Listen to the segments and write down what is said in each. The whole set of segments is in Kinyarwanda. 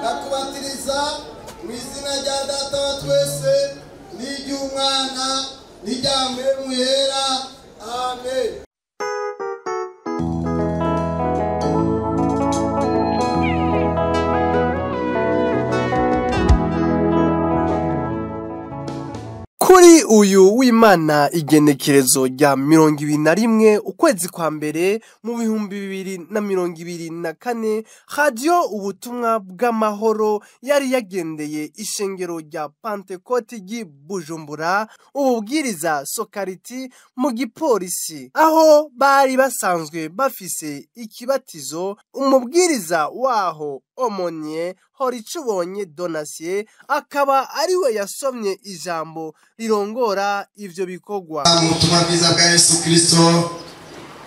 ndakubatiriza mu izina rya Data wa twese n'iry'Umwana n'irya Mpwemu Yera. Amen. Kuri uyu w'Imana igenekerezo rya 21 ukwezi kwa mbere mu 2024, radio ubutumwa bw'amahoro yari yagendeye ishengero rya Pentecote ry'i Bujumbura, ububwiriza Sokariti mu gipolisi, aho bari basanzwe bafise ikibatizo. Umubwiriza waho Omonye Horicubonye Donatien akaba ariwe yasomye ijambo rirongora ivyo bikorwa. Ubutumwa bwiza bwa Yesu Kristo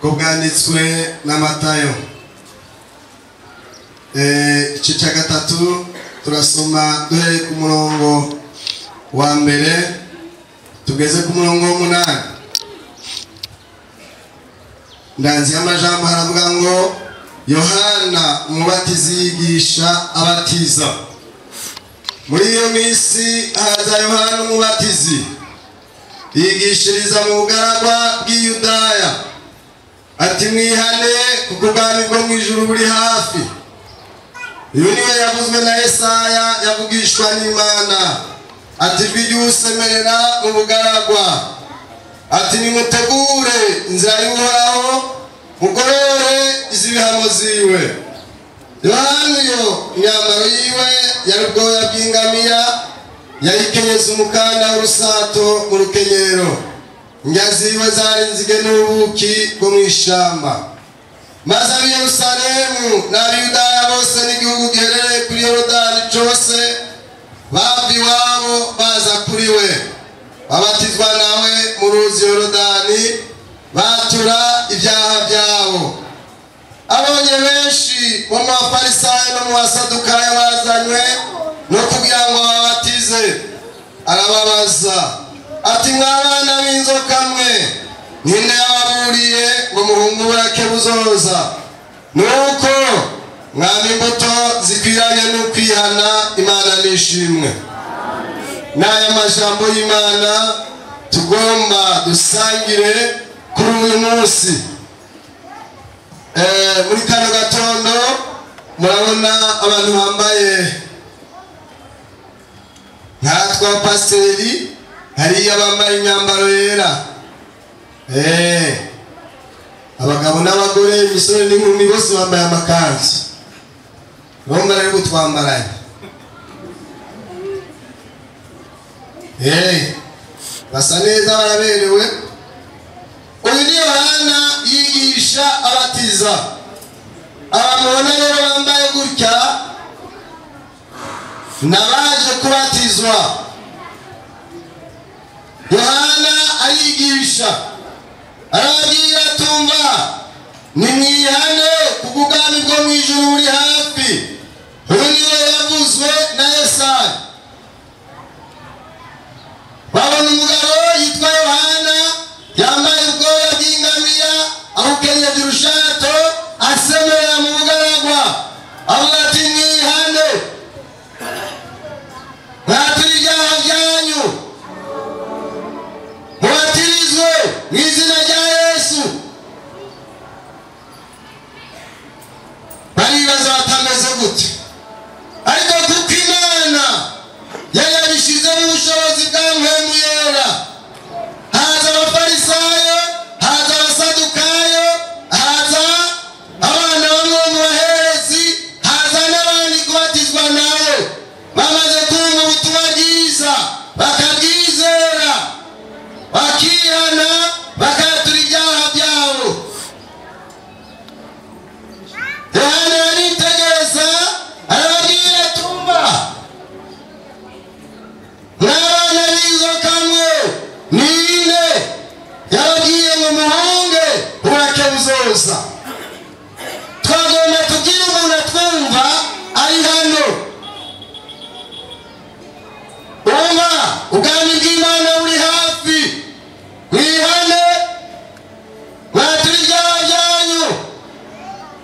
ko bwanditswe na Matayo igice cya 3, turasoma duhereye ku murongo wa mbere tugeze ku murongo wa 8. Ndanzi amajambo haravuga ngo Yohana umubatizi yigisha abatiza. Muri iyo minsi haza Yohana umubatizi yigishiriza mu bugaragwa bw'i Yudaya, ati mwihane kuko ubwami bwo mu ijuru buri hafi. Uyu niwe yavuzwe na Yesaya yavugishwa n'Imana, ati ijwi ry'usemerera mu bugaragwa, ati nimutegure inzira y'Uhoraho, mugorore izibihamo ziwe. Yohana yo imyambaro yiwe yari ubwoya bw'ingamiya, yayikenyeza umukanda w'urusato mu rukenyero, indya ziwe zari inzige n'ubuki bwo mu ishamba. Maze ab'i Yerusalemu n'ab'i Yudaya bose n'igihugu giherereye kuri Yorodani cyose bava iwabo baza kuri we, babatizwa nawe mu ruzi Yorodani, batura ibyaha byabo. Abonye benshi bo mu Bafarisayo no mu Basadukayo bazanywe no kugira ngo babatize, arababaza ati mwabana b'inzoka mwe, ninde yababuriye ngo muhunge uburake buzoza? Nuko mwaba imbuto zikwiranye n'ukwihana, Imana nishimwe. N'aya majambo y'Imana tugomba dusangire kuri uyu munsi. Muri kano gatondo murabona abantu bambaye nkatwa pasiteri, hariya bambaye imyambaro yera, abagabo n'abagore, imisore n'inkumi bose bambaye amakanzu. Urumva rero gutwambaranye, basa neza, baraberewe. Uyu ni Yohana yigisha abatiza. Abamubona rero bambaye gutya n'abaje kubatizwa. Yohana arigisha, arababwira tumva nimwihane kuko ubwami bwo mu ijuru buri hafi. Uyu niwe yavuzwe na Yesaya. Babona umugabo yitwa Yohana yambaye ubwoya bw'ingamiya, abukenyeje urushato, asemerera mu bugaragwa, avuga ati mwihane mwature ibyaha byanyu, mubatirizwe mu izina rya Yesu. Baribaza batameze gute, ariko kuko Imana yari yabishizemo ubushobozi bwa Mpwemu Yera, haza Abafarisayo, haza Abasadukayo, haza abana bamwe mu baherezi, haza n'abandi kubatizwa nawe. Bamaze kumva ubutumwa bwiza bakabwizera, bakihana, bakatura ibyaha byabo. Yohana aritegereza, arababwira tumva mwabana b'inzoka mwe, ninde yababwiye ngo muhunge uburake buzoza? Twagomba tugire umuntu atwumva ari hano. Umva ubwami bw'Imana buri hafi, mwihane mwature ibyaha byanyu,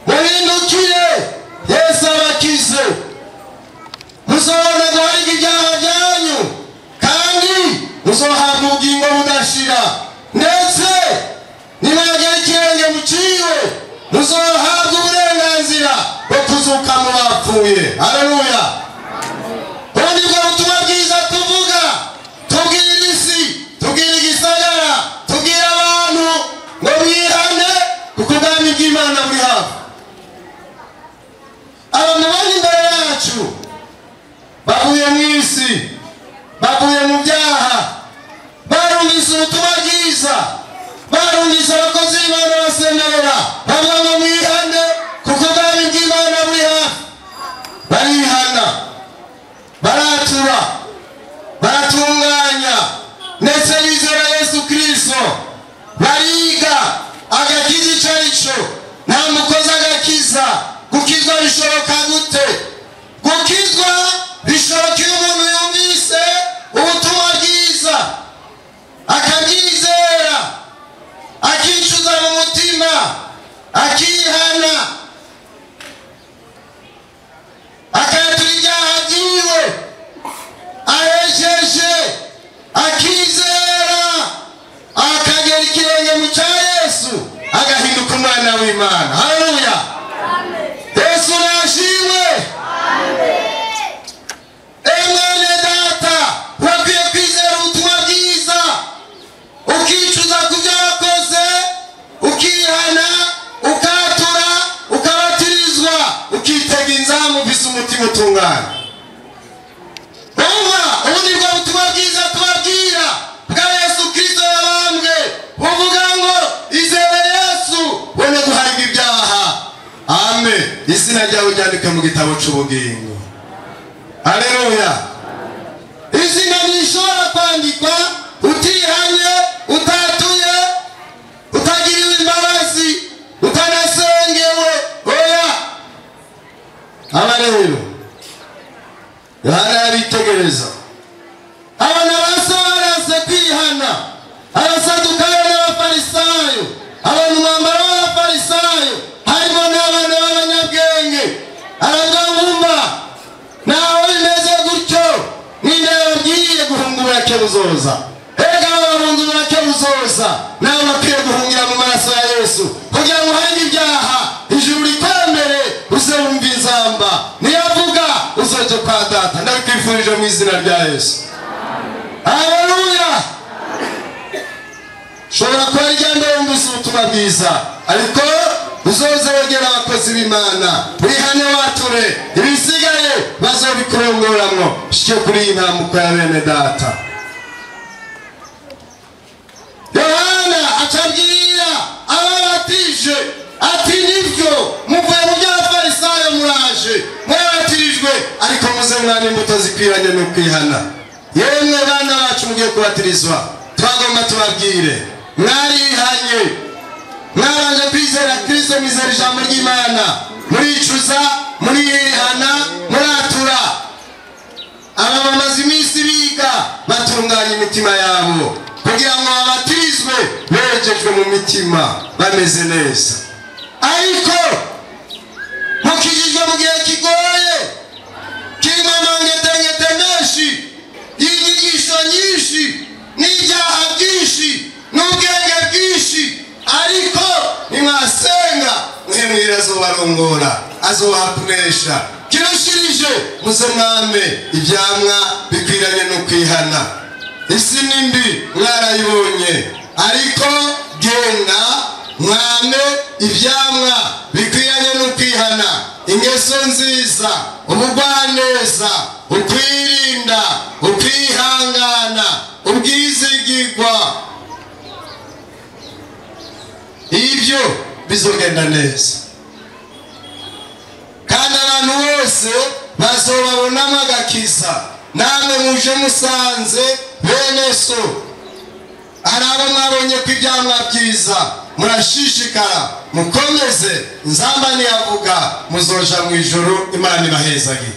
muhindukire Yesu abakize. muzohabwa ubugingo budashira, ndetse nimwagera ikirenge muciwe muzohabwa uburenganzira bwo kuzuka mu bapfuye. Haleluya. Ubundi bwo butumwa bwiza tuvuga, tubwira isi, tubwira igisagara, tubwira abantu ngo bihane kuko ubwami bw'Imana buri hafi. Abantu bari imbere yacu bavuye mu isi, bavuye mu byaha, barumvise ubutumwa bwiza, barumvise abakozi b'Imana basemerera bavuga ngo mwihane kuko ubwami bw'Imana buri hafi. Barihana, baratura, baratunganya, ndetse bizera Yesu Kristo, bariga agakiza icyo ari cyo. Nta mukozi agakiza. Gukizwa bishoboka gute? Gukizwa bishoboka iyo umuntu yumvise ubutumwa bwiza, akabwizera, akicuza mu mutima, akihana, akayatura ibyaha byiwe, ahejeje, akizera, akagera ikirenge mu cya Yesu, agahinduka umwana w'Imana. Haleluya. Yesu nashimwe. Mwene data, wakwiye kwizera ubutumwa bwiza, ukicuza ku byo wakoze, ukihana, ukatura, ukabatirizwa, ukitega inzamu ufise umutima utunganye. Ubundi bwo butumwa bwiza tubabwira bwa Yesu Kristo yabambwe, buvuga ngo izere Yesu wene guhariga ibyaha. Amen. Izina ryawe ryandike mu gitabo cy'ubugingo. Haleluya. Izina nishobora kwandikwa utihanye, utatuye, utagiriwe imbabazi, utanasengewe. Oya. Aba rero Yohana yabitegereza. Abana bose barase kwihana, abasadukayo n'abafarisayo, abantu mwambaro w'abafarisayo, harimo n'abana b'abanyabwenge. Aravuga ngumva nawe bimeze gutyo, ninde yababwiye guhunga uburake buzoza? Ega abahunga uburake buzoza nawe bakwiye guhungira mu maraso ya Yesu kugira ngo uhange ibyaha, ijuru rikwemere, uze wumva inzamba, niyavuga uzoje kwa data. Ndabikwifurije mu izina rya Yesu. Haleluya. Shobora kuba ryambere wumvise ubutumwa bwiza, ariko uzoze wegera abakozi b'Imana, wihane wature, ibisigaye bazobikurongoramwo. Shike kuri iyi ntambuko ya bene data. Yohana acabwira ababatije ati nibyo muvuye mu by'abafarisayo muraje, mwabatirijwe, ariko muze mwana imbuto zikwiranye no kwihana. Yemwe bana bacu mugiye kubatirizwa, twagomba tubabwire mwarihanye, mwaranje kwizera Kristo, mwizera ijambo ry'Imana, muricuza, murihana, muratura. Aba bamaze iminsi biga batunganya imitima yabo kugira ngo babatirizwe begejwe mu mitima, bameze neza. Ariko mukijijwe mu gihe kigoye, kirimo amangetengete menshi, y'inyigisho nyinshi, n'ibyaha byinshi, n'ubwenge bwinshi, ariko nimwasenga muhemwira azobarongora, azobakunesha. Kirushirije muze mwame ibyamwa bikwiranye no kwihana. Isi nimbi mwarayibonye, ariko genda mwame ibyamwa bikwiranye no kwihana. Ingeso nziza, ubugwaneza, ukwirinda, ukwihangana, ubwizigirwa, ibyo bizogenda neza, kandi abantu bose bazobabonamo agakiza. Namwe muje musanze bene so, hari abo mwabonye ko ibyamwa byiza, murashishikara, mukomeze. Nzamba niyavuga muzoja mu ijuru, Imana ibahezage.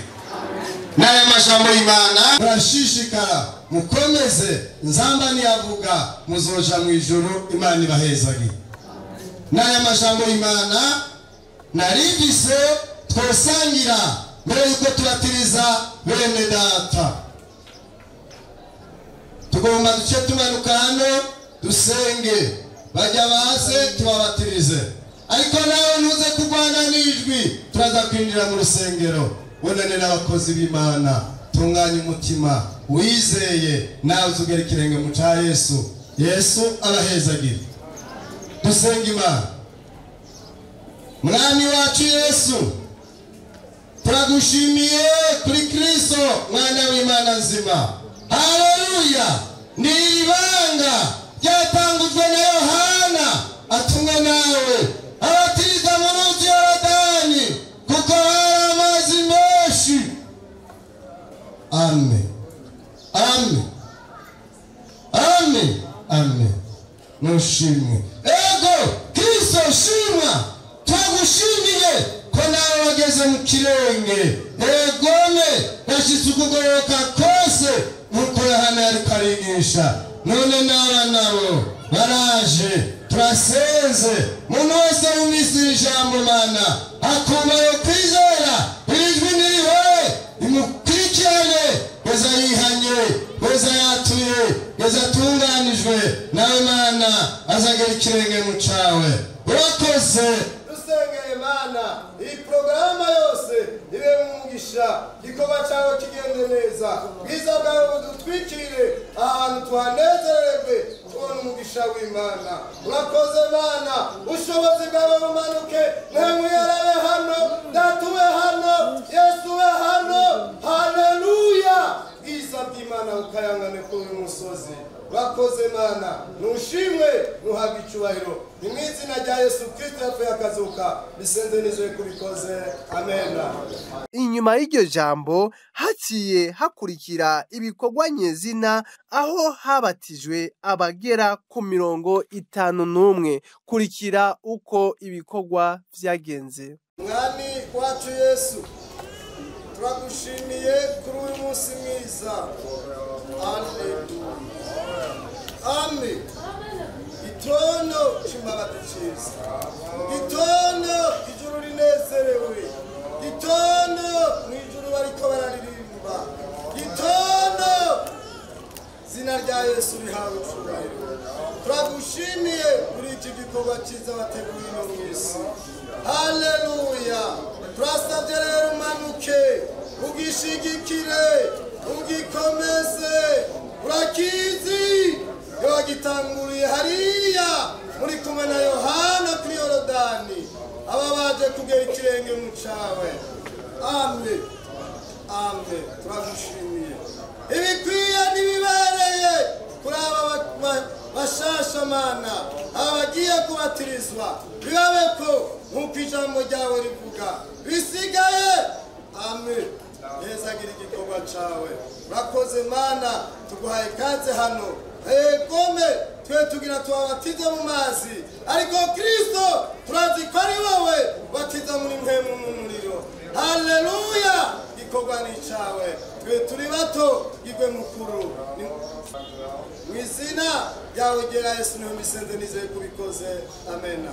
N'aya majambo y'Imana, murashishikara, mukomeze. Nzamba niyavuga muzoja mu ijuru, Imana ibahezage. N'aya majambo y'Imana narivise twosangira mbere yuko turatiriza bene data. tugomba duce tumanuka hano dusenge bajya base tubabatirize ariko nawe ntuze kurwana n'ijwi turaza kwinjira mu rusengero wonane n'abakozi b'Imana tunganya umutima wizeye nawe uzugera ikirenge mu cya Yesu abahezagira dusenga Imana. Mwami wacu Yesu turagushimiye kuri Kristo mwana w'Imana nzima. Haleluya. Ni ibanga ryatangujwe na Yohana atumwe nawe abatiriza mu ruzi Yorodani kuko hari amazi menshi. Amen. Amen. Amen. Amen. Nushimwe. Ego Kristo shimwa. Twagushimiye ko nawe wageze mu kirenge. Egome yashitse ukugoroka kose nkuko Yohana yari karigisha. None n'abana nabo baraje turasenze. Umuntu wese wumvise ijambo Mana akumva yo kwizera ijwi niriwe imukurikirane weza yihanye weza yatuye weza tunganijwe nawe Mana azagera ikirenge mu cawe. Urakoze dusengeye Mana iyi programa yose ibe umugisha gikorwa cyawe kigende neza bwiza bwawe budutwikire ahantu tuhanezererwe tubone umugisha w'Imana. Urakoze Mana ushobozi bwawe bumanuke mwemwe yarabe hano datuwe hano Yesu we hano. Haleluya. Bwiza bw'Imana ukayangane kuri umusozi. Urakoze Mana nushimwe nuhabwa icyubahiro mu izina rya Yesu Kristo yapfuye akazuka bisenze nizwe kubikoze. Amen. Inyuma y'iryo jambo haciye hakurikira ibikorwa nyezina aho habatijwe abagera ku 51. Kurikira uko ibikorwa vyagenze. Mwami wacu Yesu turagushimiye kuri uyu munsi mwiza. Haleluya. Amen. Gitondo cy'imbabazi cyiza. Gitondo ijuru rinezerewe. Gitondo mwijuru bariko bararirimba. Gitondo zina rya Yesu rihawe icyubahiro. Turagushimiye kuri iki gikorwa cyiza wateguye no mwisi. Haleluya. Turasabye rero umanuke ugishigikire ugikomeze. Urakizi yogitanguriye hariya muri kumwe na Yohana kuri Yorodani aba baje kugera ikirenge mu cawe. Amen. Amen. Turagushimiye ibikwiye nibibereye kuri aba bashasha Mana abagiye kubatirizwa bibabe ko nk'uko ijambo ryawe rivuga bisigaye. Amen. Yezagira igikorwa cawe. Urakoze Mana tuguhaye kaze hano. Egome twe tugira tubabatize mu mazi ariko Kristo turazi ko ari wowe batiza muri mpemu mu muriro. Haleluya. Gikorwa ni cawe twe turi bato gigwe mukuru mu izina ryawe gera Yesu niho misenze nizeye kubikoze. Amen.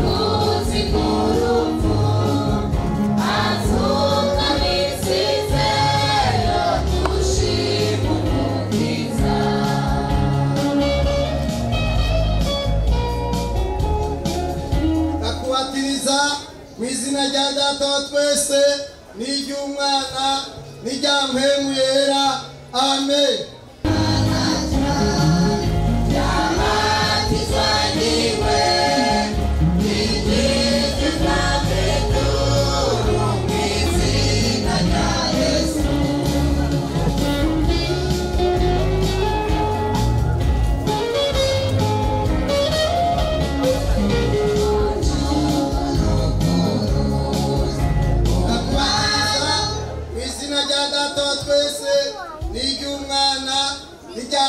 Music n'iry'Umwana n'irya Mpwemu Yera. Amen.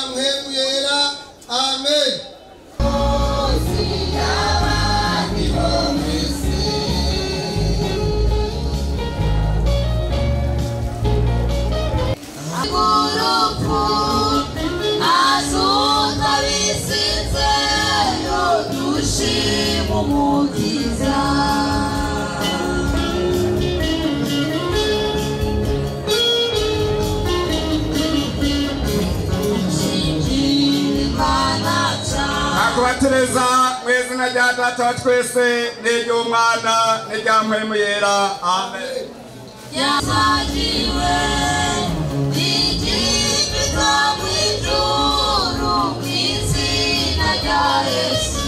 Mpwemu Yera. Amen. Kubatereza mu izina rya Data wa twese n'iry'Umwana n'irya Mpwemu Yera. Amen. Yasajiwe igipita mu ijuru mu izina rya Yesu.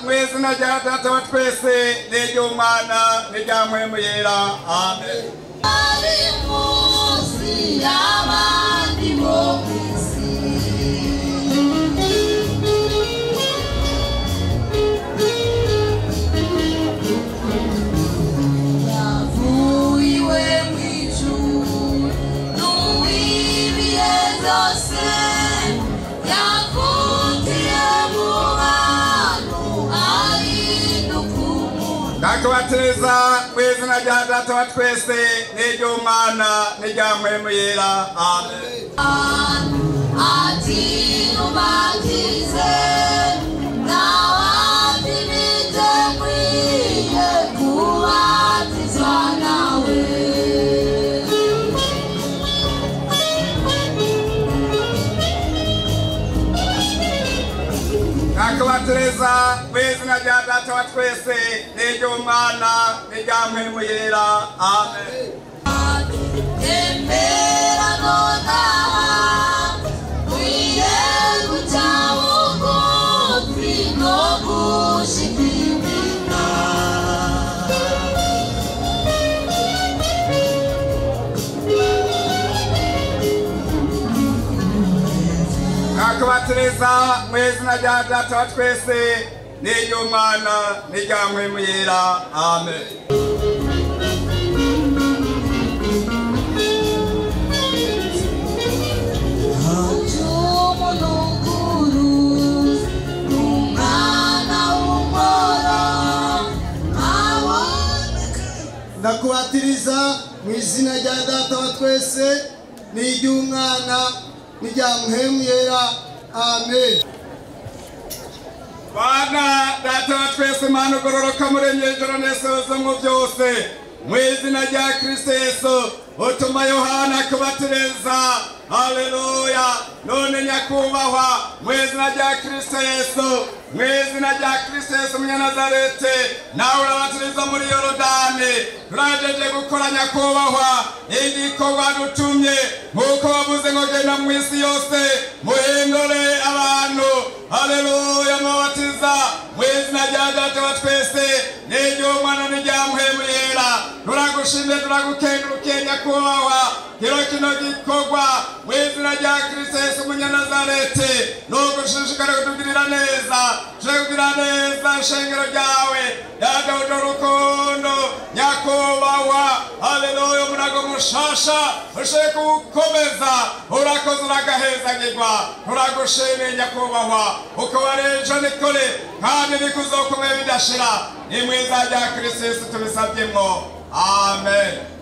Mu izina rya Data wa twese n'iry'Umwana n'irya Mpwemu Yera. Amen. Ari munsi y'abandi bo kw'isi. Yavuye mu ijuru n'uw'ibihe byose. Ndakubatereza mu izina rya Data wa twese n'iry'Umwana n'irya Mpwemu Yera. Amen. Ati ubatize n'abandi biteguriye kubatizwa nawe. Ndakubatereza mu izina rya Data wa twese n'iry'Umwana n'irya Mpwemu Yera. Amen. Tembera nonaha wiye guca bugufi no gushidikanya. Ndakubatereza mu izina rya Data wa twese n'iry'Umwana n'irya Mpwemu Yera. Amen. Ndakubatiriza mu izina rya Data wa twese n'iry'Umwana n'irya Mpwemu Yera. Amen. Bana Data wa twese Mana ugororoka muremye ijoro n'isi mu byose, mu izina rya Kristo Yesu utuma Yohana kubatereza. Haleluya. None nyakubahwa mu izina rya Kristo Yesu, mu izina rya Kristo Yesu Munyanazarete, nawe urabatiriza muri Yorodani. Turajeje gukora nyakubahwa igikorwa dutumye, nk'uko wavuze ngo genda mu isi yose muhindure abantu. Haleluya. Mubatiza mu izina rya Data wa twese n'iry'Umwana n'irya Mpwemu Yera. Turagushimye turagukengurukiye nyakubahwa kino gikorwa mu izina rya Kristo Yesu Munyanazarete. Nugushishikara kutugirira neza, kugira neza ishengero ryawe ryagauje urukundo nyakubahwa. Haleluya. Umunago mushasha ushe kukomeza, urakoze uragahezagirwa. Turagushimiye nyakubahwa uko warejo nikore kandi bikuzokomeye bidashira. Ni mu izina rya Kristo Yesu tubisabyemo. Amen.